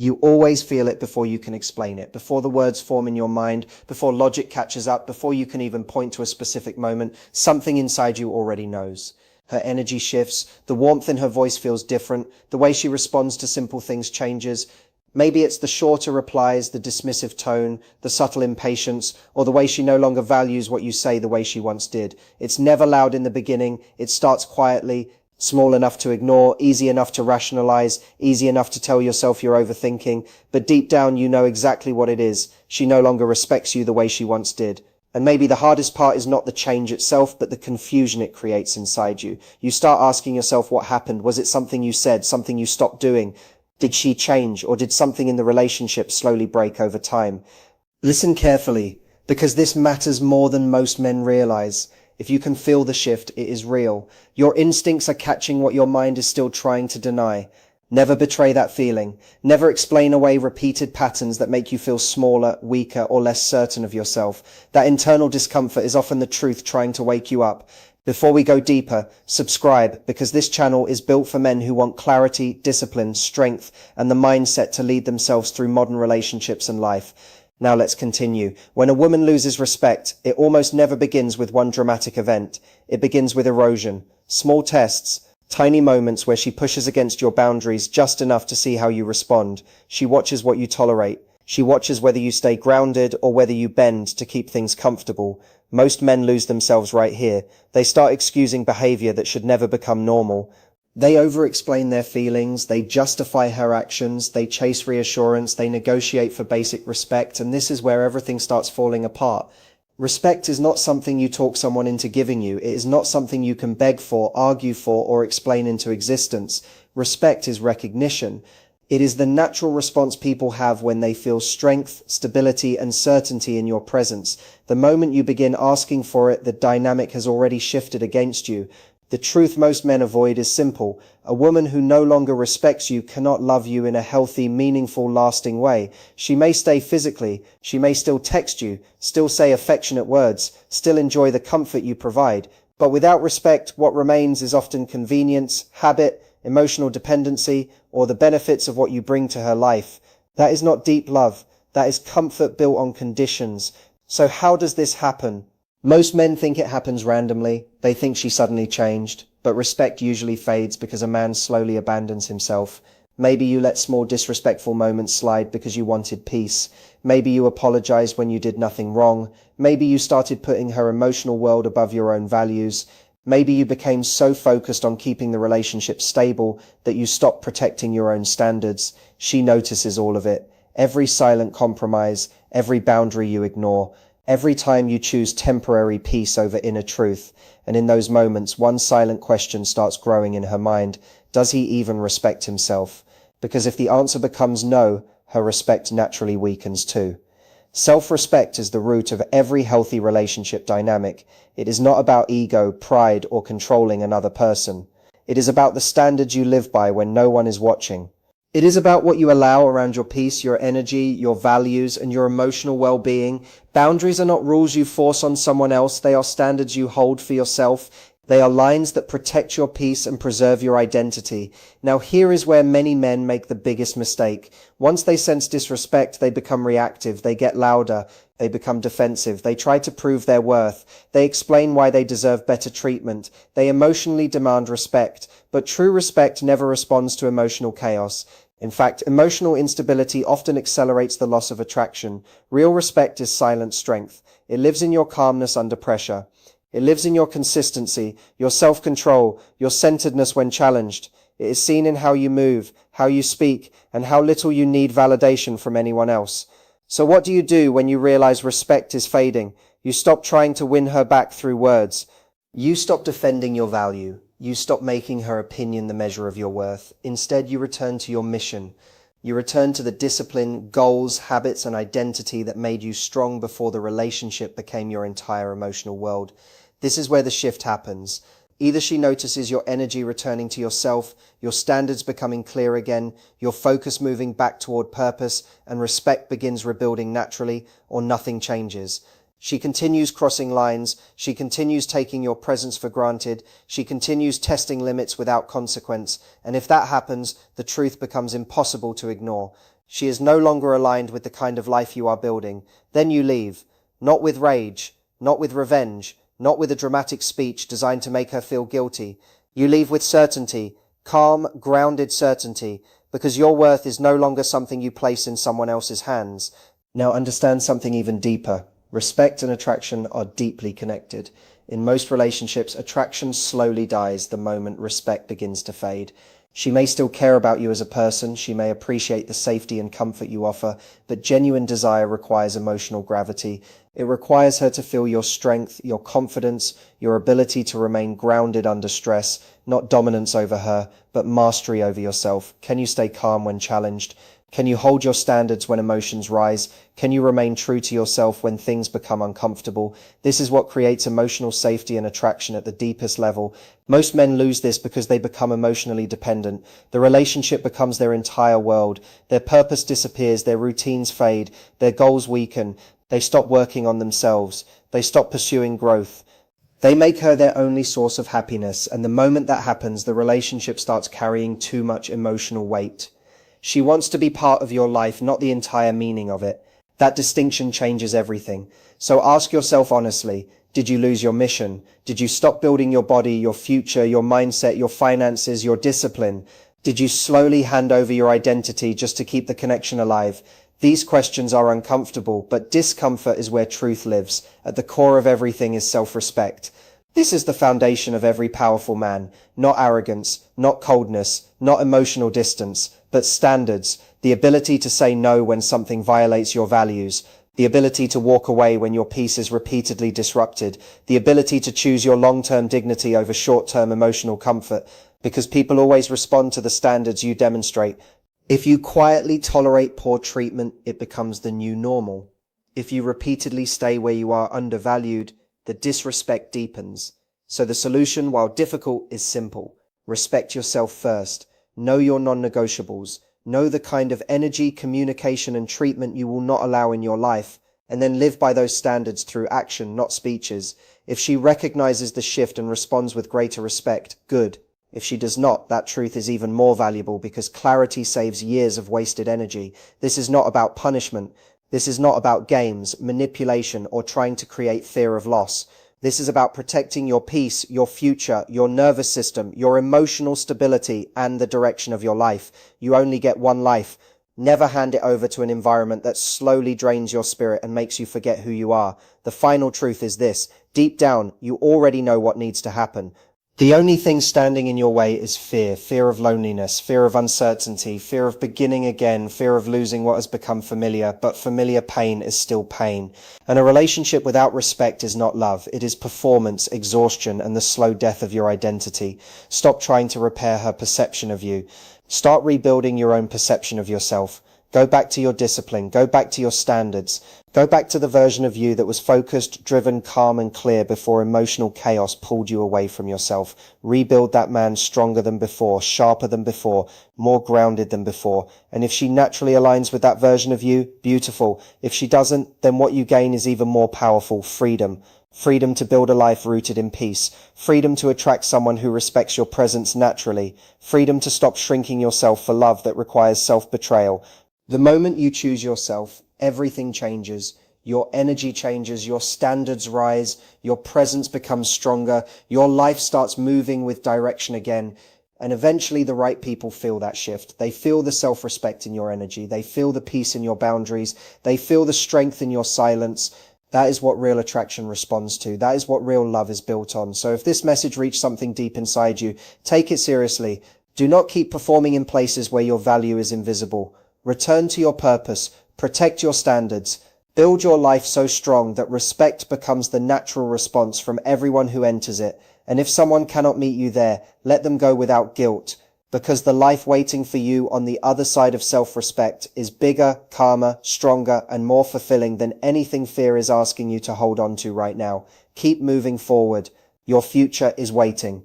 You always feel it before you can explain it, before the words form in your mind, before logic catches up, before you can even point to a specific moment. Something inside you already knows. Her energy shifts, the warmth in her voice feels different, the way she responds to simple things changes. Maybe it's the shorter replies, the dismissive tone, the subtle impatience, or the way she no longer values what you say the way she once did. It's never loud in the beginning, it starts quietly, small enough to ignore, easy enough to rationalize, easy enough to tell yourself you're overthinking, but deep down you know exactly what it is. She no longer respects you the way she once did. And maybe the hardest part is not the change itself, but the confusion it creates inside you. You start asking yourself what happened. Was it something you said, something you stopped doing? Did she change, or did something in the relationship slowly break over time? Listen carefully, because this matters more than most men realize. If you can feel the shift, it is real. Your instincts are catching what your mind is still trying to deny. Never betray that feeling. Never explain away repeated patterns that make you feel smaller, weaker, or less certain of yourself. That internal discomfort is often the truth trying to wake you up. Before we go deeper, subscribe, because this channel is built for men who want clarity, discipline, strength, and the mindset to lead themselves through modern relationships and life. Now let's continue. When a woman loses respect, it almost never begins with one dramatic event. It begins with erosion, small tests, tiny moments where she pushes against your boundaries just enough to see how you respond. She watches what you tolerate. She watches whether you stay grounded or whether you bend to keep things comfortable. Most men lose themselves right here. They start excusing behavior that should never become normal. They over-explain their feelings, they justify her actions, they chase reassurance, they negotiate for basic respect, and this is where everything starts falling apart. Respect is not something you talk someone into giving you. It is not something you can beg for, argue for, or explain into existence. Respect is recognition. It is the natural response people have when they feel strength, stability, and certainty in your presence. The moment you begin asking for it, the dynamic has already shifted against you. The truth most men avoid is simple. A woman who no longer respects you cannot love you in a healthy, meaningful, lasting way. She may stay physically, she may still text you, still say affectionate words, still enjoy the comfort you provide. But without respect, what remains is often convenience, habit, emotional dependency, or the benefits of what you bring to her life. That is not deep love. That is comfort built on conditions. So how does this happen? Most men think it happens randomly. They think she suddenly changed. But respect usually fades because a man slowly abandons himself. Maybe you let small disrespectful moments slide because you wanted peace. Maybe you apologized when you did nothing wrong. Maybe you started putting her emotional world above your own values. Maybe you became so focused on keeping the relationship stable that you stopped protecting your own standards. She notices all of it. Every silent compromise, every boundary you ignore, every time you choose temporary peace over inner truth. And in those moments, one silent question starts growing in her mind. Does he even respect himself? Because if the answer becomes no, her respect naturally weakens too. Self-respect is the root of every healthy relationship dynamic. It is not about ego, pride, or controlling another person. It is about the standards you live by when no one is watching. It is about what you allow around your peace, your energy, your values, and your emotional well-being. Boundaries are not rules you force on someone else. They are standards you hold for yourself. They are lines that protect your peace and preserve your identity. Now here is where many men make the biggest mistake. Once they sense disrespect, they become reactive, they get louder, they become defensive, they try to prove their worth, they explain why they deserve better treatment, they emotionally demand respect, but true respect never responds to emotional chaos. In fact, emotional instability often accelerates the loss of attraction. Real respect is silent strength. It lives in your calmness under pressure. It lives in your consistency, your self-control, your centeredness when challenged. It is seen in how you move, how you speak, and how little you need validation from anyone else. So what do you do when you realize respect is fading? You stop trying to win her back through words. You stop defending your value. You stop making her opinion the measure of your worth. Instead, you return to your mission. You return to the discipline, goals, habits, and identity that made you strong before the relationship became your entire emotional world. This is where the shift happens. Either she notices your energy returning to yourself, your standards becoming clear again, your focus moving back toward purpose, and respect begins rebuilding naturally, or nothing changes. She continues crossing lines, she continues taking your presence for granted, she continues testing limits without consequence, and if that happens, the truth becomes impossible to ignore. She is no longer aligned with the kind of life you are building. Then you leave, not with rage, not with revenge, not with a dramatic speech designed to make her feel guilty. You leave with certainty, calm, grounded certainty, because your worth is no longer something you place in someone else's hands. Now understand something even deeper. Respect and attraction are deeply connected. In most relationships, attraction slowly dies the moment respect begins to fade. She may still care about you as a person, she may appreciate the safety and comfort you offer, but genuine desire requires emotional gravity. It requires her to feel your strength, your confidence, your ability to remain grounded under stress, not dominance over her, but mastery over yourself. Can you stay calm when challenged? Can you hold your standards when emotions rise? Can you remain true to yourself when things become uncomfortable? This is what creates emotional safety and attraction at the deepest level. Most men lose this because they become emotionally dependent. The relationship becomes their entire world. Their purpose disappears, their routines fade, their goals weaken. They stop working on themselves. They stop pursuing growth. They make her their only source of happiness, and the moment that happens, the relationship starts carrying too much emotional weight. She wants to be part of your life, not the entire meaning of it. That distinction changes everything. So ask yourself honestly, did you lose your mission? Did you stop building your body, your future, your mindset, your finances, your discipline? Did you slowly hand over your identity just to keep the connection alive? These questions are uncomfortable, but discomfort is where truth lives. At the core of everything is self-respect. This is the foundation of every powerful man. Not arrogance, not coldness, not emotional distance, but standards. The ability to say no when something violates your values. The ability to walk away when your peace is repeatedly disrupted. The ability to choose your long-term dignity over short-term emotional comfort. Because people always respond to the standards you demonstrate. If you quietly tolerate poor treatment, it becomes the new normal. If you repeatedly stay where you are undervalued, the disrespect deepens. So the solution, while difficult, is simple. Respect yourself first. Know your non-negotiables. Know the kind of energy, communication, and treatment you will not allow in your life, and then live by those standards through action, not speeches. If she recognizes the shift and responds with greater respect, good. If she does not, that truth is even more valuable because clarity saves years of wasted energy. This is not about punishment. This is not about games, manipulation, or trying to create fear of loss. This is about protecting your peace, your future, your nervous system, your emotional stability, and the direction of your life. You only get one life. Never hand it over to an environment that slowly drains your spirit and makes you forget who you are. The final truth is this. Deep down, you already know what needs to happen. The only thing standing in your way is fear. Fear of loneliness, fear of uncertainty, fear of beginning again, fear of losing what has become familiar, but familiar pain is still pain. And a relationship without respect is not love. It is performance, exhaustion, and the slow death of your identity. Stop trying to repair her perception of you. Start rebuilding your own perception of yourself. Go back to your discipline. Go back to your standards. Go back to the version of you that was focused, driven, calm, and clear before emotional chaos pulled you away from yourself. Rebuild that man stronger than before, sharper than before, more grounded than before. And if she naturally aligns with that version of you, beautiful. If she doesn't, then what you gain is even more powerful: freedom. Freedom to build a life rooted in peace. Freedom to attract someone who respects your presence naturally. Freedom to stop shrinking yourself for love that requires self-betrayal. The moment you choose yourself, everything changes. Your energy changes, your standards rise, your presence becomes stronger, your life starts moving with direction again. And eventually the right people feel that shift. They feel the self-respect in your energy. They feel the peace in your boundaries. They feel the strength in your silence. That is what real attraction responds to. That is what real love is built on. So if this message reached something deep inside you, take it seriously. Do not keep performing in places where your value is invisible. Return to your purpose. Protect your standards. Build your life so strong that respect becomes the natural response from everyone who enters it. And if someone cannot meet you there, let them go without guilt, because the life waiting for you on the other side of self-respect is bigger, calmer, stronger, and more fulfilling than anything fear is asking you to hold on to right now. Keep moving forward. Your future is waiting.